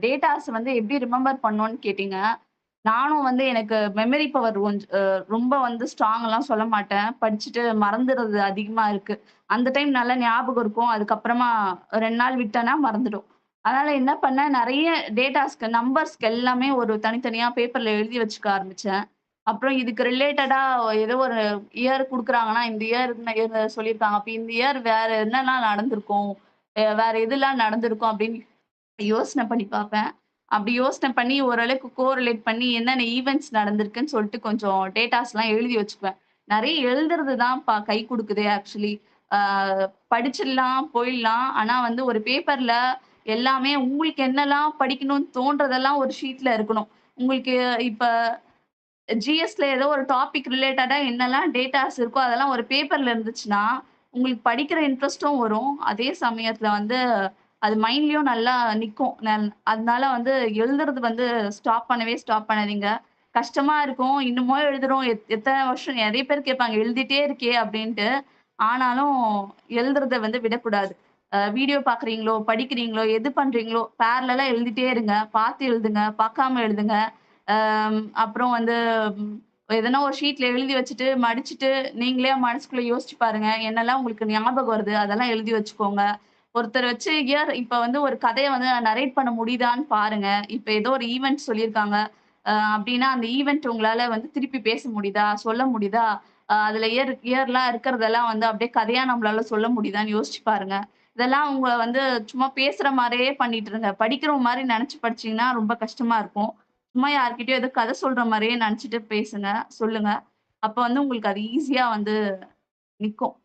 Datas வந்து எப்படி remember பண்ணோம்னு கேட்டீங்க. நானும் வந்து எனக்கு மெமரி பவர் ரொம்ப வந்து ஸ்ட்ராங்லாம் சொல்ல மாட்டேன். படிச்சுட்டு மறந்துறது அதிகமா இருக்கு. அந்த டைம் நல்லா ஞாபகம் இருக்கும். அதுக்கப்புறமா 2 நாள் விட்டேன்னா மறந்துடும். அதனால என்ன பண்ணேன், நெறைய டேட்டாஸ்க்கு நம்பர்ஸ்க்கு எல்லாமே ஒரு தனித்தனியா பேப்பர்ல எழுதி வச்சுக்க ஆரம்பிச்சேன். அப்புறம் இதுக்கு ரிலேட்டடா ஏதோ ஒரு இயர் குடுக்குறாங்கன்னா, இந்த இயர் சொல்லியிருக்காங்க. அப்ப இந்த இயர் வேற என்னலாம் நடந்திருக்கும்? வேற எதுலாம் நடந்திருக்கும் அப்படின்னு யோசனை பண்ணி பார்ப்பேன். அப்படி யோசனை பண்ணி ஓரளவுக்கு கோரிலேட் பண்ணி என்னென்ன ஈவென்ட்ஸ் நடந்திருக்குன்னு சொல்லிட்டு கொஞ்சம் டேட்டாஸ்லாம் எழுதி வச்சுக்குவேன். நெறைய எழுதுறது தான்ப்பா கை குடுக்குதே ஆக்சுவலி. ஆ படிச்சிடலாம், போயிடலாம். ஆனா வந்து ஒரு பேப்பர்ல எல்லாமே உங்களுக்கு என்னலாம் படிக்கணும்னு தோன்றதெல்லாம் ஒரு ஷீட்ல இருக்கணும். உங்களுக்கு இப்ப ஜிஎஸ்ல ஏதோ ஒரு டாபிக் ரிலேட்டடா என்னலாம் டேட்டாஸ் இருக்கோ, அதெல்லாம் ஒரு பேப்பர்ல இருந்துச்சுன்னா, உங்களுக்கு படிக்கிற இன்ட்ரெஸ்ட்டும் வரும். அதே சமயத்துல வந்து அது மைண்ட்லயும் நல்லா நிக்கும். அதனால வந்து எழுதுறது வந்து ஸ்டாப் பண்ணாதீங்க. கஷ்டமா இருக்கும். இன்னமும் எழுதுறோம். எத்தன வருஷம் நெறைய பேர் கேட்பாங்க, "எழுதிட்டே இருக்கியே" அப்படின்ட்டு. ஆனாலும் எழுதுறத வந்து விடக்கூடாது. வீடியோ பார்க்குறீங்களோ, படிக்கிறீங்களோ, எது பண்றீங்களோ, பேரலலா எழுதிட்டே இருங்க. பார்த்து எழுதுங்க, பார்க்காம எழுதுங்க. அப்புறம் வந்து ம் எதனா ஒரு ஷீட்ல எழுதி வச்சுட்டு, மடிச்சுட்டு, நீங்களே மனசுக்குள்ள யோசிச்சு பாருங்க. என்னலாம் உங்களுக்கு ஞாபகம் வருது, அதெல்லாம் எழுதி வச்சுக்கோங்க. ஒருத்தர வச்சு இப்ப வந்து ஒரு கதைய வந்து நரேட் பண்ண முடியுதான்னு பாருங்க. இப்ப ஏதோ ஒரு ஈவென்ட் சொல்லியிருக்காங்க. அப்டின்னா, அந்த ஈவென்ட் உங்களால வந்து திருப்பி பேச முடியுதா? சொல்ல முடியுதா? அதுல இயர்லாம் இருக்கிறதெல்லாம் வந்து அப்டியே கதையா நம்மளால சொல்ல முடியுதான்னு யோசிச்சு பாருங்க. இதெல்லாம் உங்க வந்து சும்மா பேசுற மாரியே பண்ணிட்டு இருங்க. படிக்கிற மாரி நெனச்சு படிச்சீங்கன்னா, ரொம்ப கஷ்டமா இருக்கும். சும்மா யார்கிட்டயோ ஏதோ கதை சொல்ற மாரியே நெனச்சுட்டு பேசுங்க, சொல்லுங்க. அப்ப வந்து உங்களுக்கு அது ஈஸியா வந்து நிக்கும்.